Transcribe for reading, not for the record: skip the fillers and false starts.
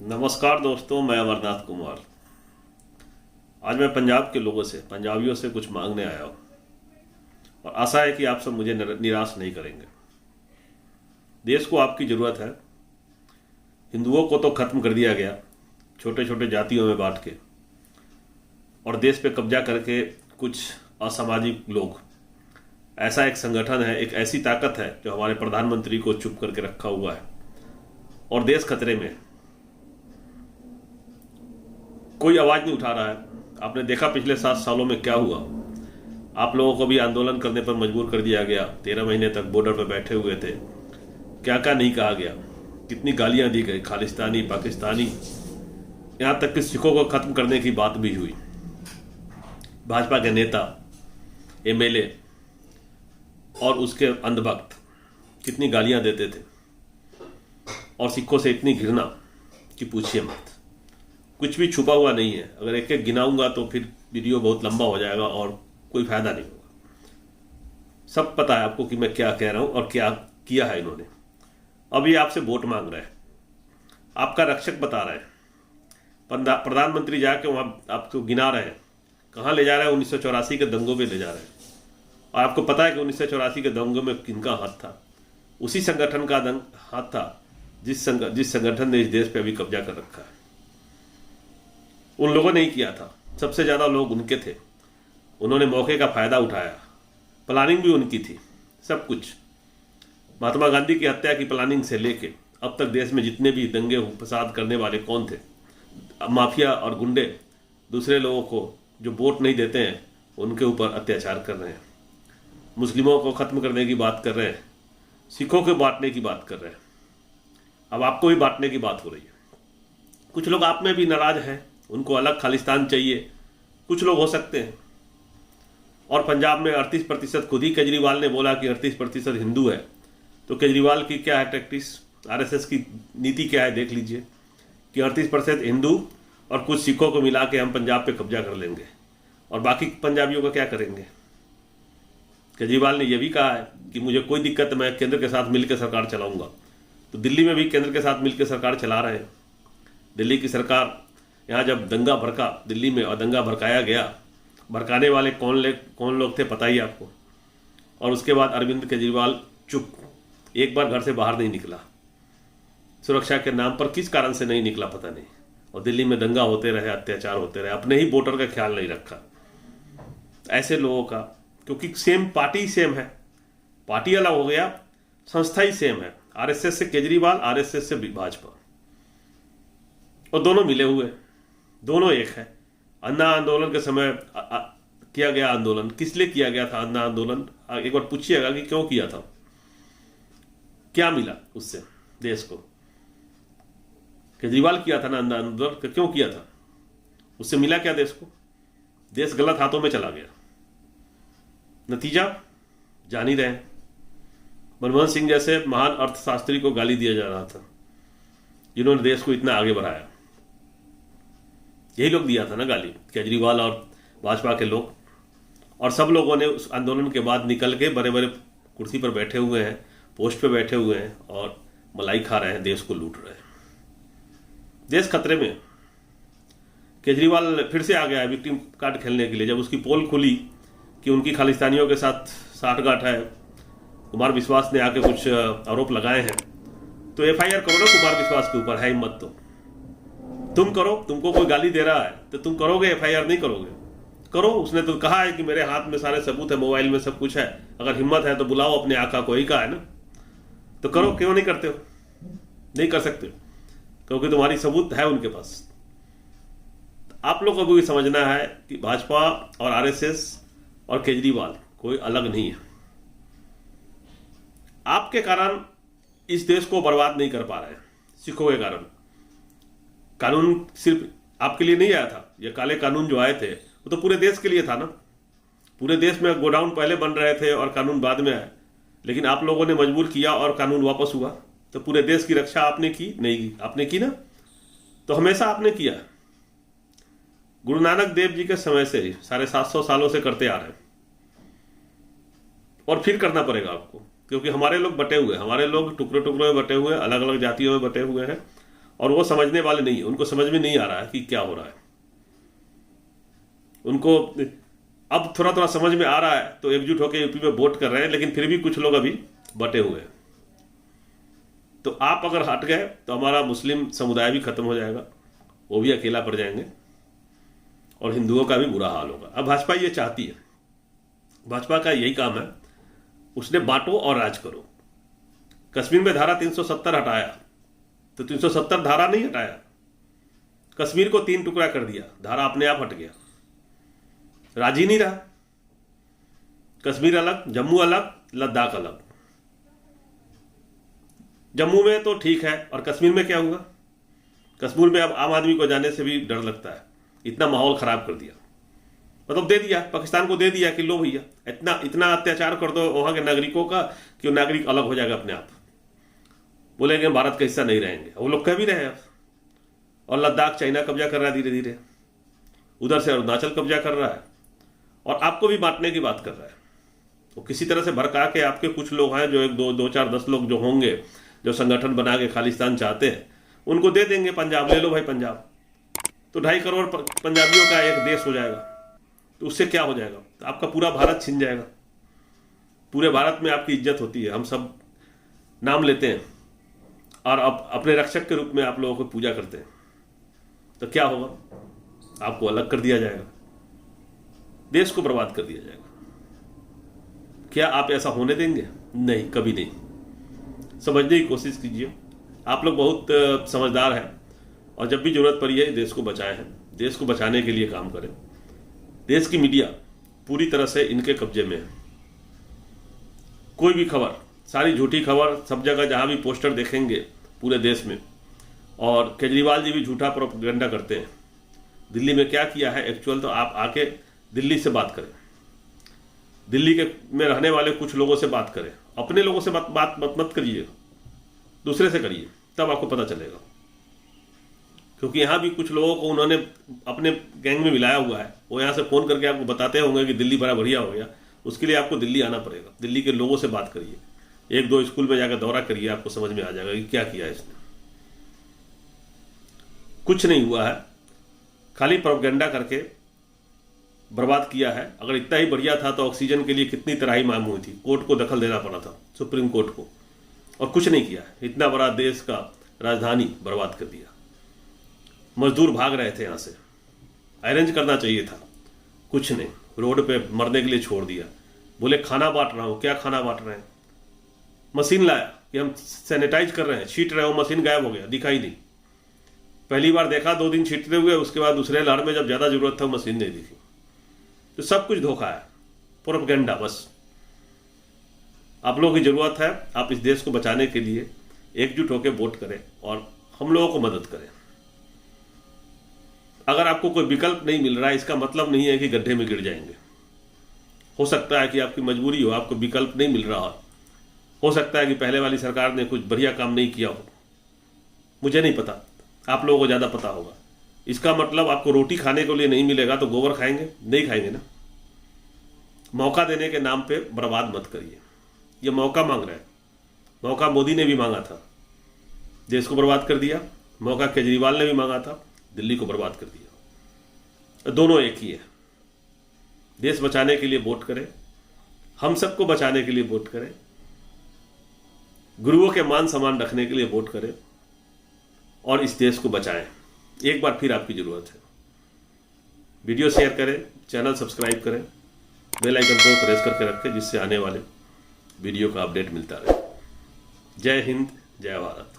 नमस्कार दोस्तों, मैं अमरनाथ कुमार। आज मैं पंजाब के लोगों से, पंजाबियों से कुछ मांगने आया हूँ और आशा है कि आप सब मुझे निराश नहीं करेंगे। देश को आपकी ज़रूरत है। हिंदुओं को तो ख़त्म कर दिया गया, छोटे छोटे जातियों में बांट के, और देश पे कब्जा करके कुछ असामाजिक लोग। ऐसा एक संगठन है, एक ऐसी ताकत है जो हमारे प्रधानमंत्री को चुप करके रखा हुआ है और देश खतरे में है। कोई आवाज नहीं उठा रहा है। आपने देखा पिछले 7 सालों में क्या हुआ। आप लोगों को भी आंदोलन करने पर मजबूर कर दिया गया। 13 महीने तक बॉर्डर पर बैठे हुए थे। क्या क्या नहीं कहा गया, कितनी गालियां दी गई, खालिस्तानी, पाकिस्तानी, यहां तक कि सिखों को खत्म करने की बात भी हुई। भाजपा के नेता, एमएलए और उसके अंधभक्त कितनी गालियां देते थे और सिखों से इतनी घृणा कि पूछिए मत। कुछ भी छुपा हुआ नहीं है। अगर एक एक गिनाऊंगा तो फिर वीडियो बहुत लंबा हो जाएगा और कोई फायदा नहीं होगा। सब पता है आपको कि मैं क्या कह रहा हूं और क्या किया है इन्होंने। अब ये आपसे वोट मांग रहे हैं, आपका रक्षक बता रहे हैं। प्रधानमंत्री जाके वहां आपको गिना रहे हैं। कहां ले जा रहे हैं? 1984 के दंगों पे ले जा रहे हैं। और आपको पता है कि 1984 के दंगों में किनका हाथ था? उसी संगठन का हाथ था जिस संगठन ने इस देश पे अभी कब्जा कर रखा है। उन लोगों ने ही किया था। सबसे ज्यादा लोग उनके थे। उन्होंने मौके का फायदा उठाया। प्लानिंग भी उनकी थी, सब कुछ। महात्मा गांधी की हत्या की प्लानिंग से लेके अब तक देश में जितने भी दंगे फसाद करने वाले कौन थे, माफिया और गुंडे दूसरे लोगों को जो वोट नहीं देते हैं उनके ऊपर अत्याचार कर रहे हैं। मुस्लिमों को खत्म करने की बात कर रहे हैं, सिखों को बांटने की बात कर रहे हैं। अब आपको भी बांटने की बात हो रही है। कुछ लोग आप में भी नाराज हैं, उनको अलग खालिस्तान चाहिए। कुछ लोग हो सकते हैं। और पंजाब में 38% खुद ही केजरीवाल ने बोला कि 38% हिंदू है। तो केजरीवाल की क्या है टैक्टिस, आरएसएस की नीति क्या है, देख लीजिए कि 38% हिंदू और कुछ सिखों को मिला के हम पंजाब पे कब्जा कर लेंगे और बाकी पंजाबियों का क्या करेंगे। केजरीवाल ने यह भी कहा है कि मुझे कोई दिक्कत है, मैं केंद्र के साथ मिलकर सरकार चलाऊंगा। तो दिल्ली में भी केंद्र के साथ मिलकर सरकार चला रहे हैं। दिल्ली की सरकार, यहाँ जब दंगा भड़का दिल्ली में और दंगा भड़काया गया, भड़काने वाले कौन लोग थे पता ही आपको। और उसके बाद अरविंद केजरीवाल चुप, एक बार घर से बाहर नहीं निकला। सुरक्षा के नाम पर किस कारण से नहीं निकला पता नहीं। और दिल्ली में दंगा होते रहे, अत्याचार होते रहे, अपने ही वोटर का ख्याल नहीं रखा। ऐसे लोगों का, क्योंकि सेम पार्टी सेम है, पार्टी अलग हो गया, संस्था ही सेम है। आरएसएस से केजरीवाल, आरएसएस से भाजपा, और दोनों मिले हुए, दोनों एक है। अन्ना आंदोलन के समय किया गया आंदोलन, किस लिए किया गया था अन्ना आंदोलन? एक बार पूछिएगा कि क्यों किया था, क्या मिला उससे देश को। केजरीवाल किया था ना अन्ना आंदोलन, क्यों किया था? उससे मिला क्या देश को? देश गलत हाथों में चला गया। नतीजा जान ही रहे हैं। मनमोहन सिंह जैसे महान अर्थशास्त्री को गाली दिया जा रहा था, जिन्होंने देश को इतना आगे बढ़ाया। यही लोग दिया था ना गाली, केजरीवाल और भाजपा के लोग। और सब लोगों ने उस आंदोलन के बाद निकल के बड़े बड़े कुर्सी पर बैठे हुए हैं, पोस्ट पे बैठे हुए हैं और मलाई खा रहे हैं, देश को लूट रहे हैं। देश खतरे में। केजरीवाल फिर से आ गया है विक्टिम कार्ड खेलने के लिए। जब उसकी पोल खुली कि उनकी खालिस्तानियों के साथ साठगांठ है, कुमार विश्वास ने आके कुछ आरोप लगाए हैं, तो एफआईआर करो ना कुमार विश्वास के ऊपर। है हिम्मत तो तुम करो। तुमको कोई गाली दे रहा है तो तुम करोगे? एफआईआर नहीं करोगे? करो। उसने तो कहा है कि मेरे हाथ में सारे सबूत है, मोबाइल में सब कुछ है, अगर हिम्मत है तो बुलाओ अपने आका को, ही कहा है ना। तो करो। क्यों नहीं करते हो? नहीं कर सकते क्योंकि तुम्हारी सबूत है उनके पास। आप लोग को भी समझना है कि भाजपा और आरएसएस और केजरीवाल कोई अलग नहीं है। आपके कारण इस देश को बर्बाद नहीं कर पा रहे हैं, सिखों के कारण। कानून सिर्फ आपके लिए नहीं आया था। ये काले कानून जो आए थे वो तो पूरे देश के लिए था ना। पूरे देश में गोडाउन पहले बन रहे थे और कानून बाद में आए, लेकिन आप लोगों ने मजबूर किया और कानून वापस हुआ। तो पूरे देश की रक्षा आपने की नहीं की? आपने की ना। तो हमेशा आपने किया। गुरु नानक देव जी के समय से ही 750 सालों से करते आ रहे हैं और फिर करना पड़ेगा आपको, क्योंकि हमारे लोग बटे हुए, हमारे लोग टुकड़े टुकड़ों में बटे हुए, अलग अलग जातियों में बटे हुए हैं और वो समझने वाले नहीं है, उनको समझ में नहीं आ रहा है कि क्या हो रहा है। उनको अब थोड़ा थोड़ा समझ में आ रहा है तो एकजुट होकर यूपी में वोट कर रहे हैं, लेकिन फिर भी कुछ लोग अभी बटे हुए हैं। तो आप अगर हट गए तो हमारा मुस्लिम समुदाय भी खत्म हो जाएगा, वो भी अकेला पड़ जाएंगे और हिंदुओं का भी बुरा हाल होगा। अब भाजपा ये चाहती है, भाजपा का यही काम है, उसने बांटो और राज करो। कश्मीर में धारा 370 हटाया तो 370 धारा नहीं हटाया, कश्मीर को 3 टुकड़ा कर दिया, धारा अपने आप हट गया, राज ही नहीं रहा। कश्मीर अलग, जम्मू अलग, लद्दाख अलग। जम्मू में तो ठीक है, और कश्मीर में क्या हुआ? कश्मीर में अब आम आदमी को जाने से भी डर लगता है, इतना माहौल खराब कर दिया। मतलब दे दिया, पाकिस्तान को दे दिया कि लो भैया इतना इतना अत्याचार कर दो वहां के नागरिकों का कि वो नागरिक अलग हो जाएगा अपने आप, बोलेंगे भारत का हिस्सा नहीं रहेंगे। वो लोग कह भी रहे हैं अब। और लद्दाख चाइना कब्जा कर रहा है धीरे धीरे, उधर से अरुणाचल कब्जा कर रहा है, और आपको भी बांटने की बात कर रहा है। तो किसी तरह से भड़का के आपके कुछ लोग हैं जो 1 2 4 10 लोग जो होंगे जो संगठन बना के खालिस्तान चाहते हैं, उनको दे देंगे पंजाब, ले लो भाई पंजाब, तो 2.5 करोड़ पंजाबियों का एक देश हो जाएगा। तो उससे क्या हो जाएगा? तो आपका पूरा भारत छिन जाएगा। पूरे भारत में आपकी इज्जत होती है, हम सब नाम लेते हैं और अब अपने रक्षक के रूप में आप लोगों को पूजा करते हैं। तो क्या होगा? आपको अलग कर दिया जाएगा, देश को बर्बाद कर दिया जाएगा। क्या आप ऐसा होने देंगे? नहीं, कभी नहीं। समझने की कोशिश कीजिए, आप लोग बहुत समझदार हैं और जब भी जरूरत पड़ी है देश को बचाए हैं, देश को बचाने के लिए काम करें। देश की मीडिया पूरी तरह से इनके कब्जे में है। कोई भी खबर, सारी झूठी खबर, सब जगह जहां भी पोस्टर देखेंगे पूरे देश में, और केजरीवाल जी भी झूठा प्रोपेगेंडा करते हैं। दिल्ली में क्या किया है एक्चुअल, तो आप आके दिल्ली से बात करें, दिल्ली के में रहने वाले कुछ लोगों से बात करें। अपने लोगों से बात मत करिए, दूसरे से करिए, तब आपको पता चलेगा। क्योंकि यहाँ भी कुछ लोगों को उन्होंने अपने गैंग में मिलाया हुआ है, वो यहाँ से फोन करके आपको बताते होंगे कि दिल्ली बड़ा बढ़िया हो गया। उसके लिए आपको दिल्ली आना पड़ेगा, दिल्ली के लोगों से बात करिए, 1 2 स्कूल में जाकर दौरा करिए, आपको समझ में आ जाएगा कि क्या किया इसने। कुछ नहीं हुआ है, खाली प्रोपेगेंडा करके बर्बाद किया है। अगर इतना ही बढ़िया था तो ऑक्सीजन के लिए कितनी तराही मांग हुई थी, कोर्ट को दखल देना पड़ा था, सुप्रीम कोर्ट को, और कुछ नहीं किया है। इतना बड़ा देश का राजधानी बर्बाद कर दिया। मजदूर भाग रहे थे यहाँ से, अरेंज करना चाहिए था, कुछ नहीं, रोड पे मरने के लिए छोड़ दिया। बोले खाना बांट रहा हूँ, क्या खाना बांट रहे हैं? मशीन लाया कि हम सैनिटाइज कर रहे हैं, छीट रहे हो, मशीन गायब हो गया, दिखाई नहीं। पहली बार देखा 2 दिन छीटते हुए, उसके बाद दूसरे लहर में जब ज्यादा जरूरत था मशीन नहीं दिखी। तो सब कुछ धोखा है, प्रोपेगेंडा बस। आप लोगों की जरूरत है, आप इस देश को बचाने के लिए एकजुट होकर वोट करें और हम लोगों को मदद करें। अगर आपको कोई विकल्प नहीं मिल रहा है, इसका मतलब नहीं है कि गड्ढे में गिर जाएंगे। हो सकता है कि आपकी मजबूरी हो, आपको विकल्प नहीं मिल रहा हो सकता है कि पहले वाली सरकार ने कुछ बढ़िया काम नहीं किया हो, मुझे नहीं पता, आप लोगों को ज्यादा पता होगा। इसका मतलब आपको रोटी खाने के लिए नहीं मिलेगा तो गोबर खाएंगे? नहीं खाएंगे ना। मौका देने के नाम पे बर्बाद मत करिए। ये मौका मांग रहे हैं, मौका मोदी ने भी मांगा था, देश को बर्बाद कर दिया। मौका केजरीवाल ने भी मांगा था, दिल्ली को बर्बाद कर दिया। दोनों एक ही है। देश बचाने के लिए वोट करें, हम सबको बचाने के लिए वोट करें, गुरुओं के मान सम्मान रखने के लिए वोट करें और इस देश को बचाएं। एक बार फिर आपकी जरूरत है। वीडियो शेयर करें, चैनल सब्सक्राइब करें, बेल आइकन को प्रेस करके रखें, जिससे आने वाले वीडियो का अपडेट मिलता रहे। जय हिंद, जय भारत।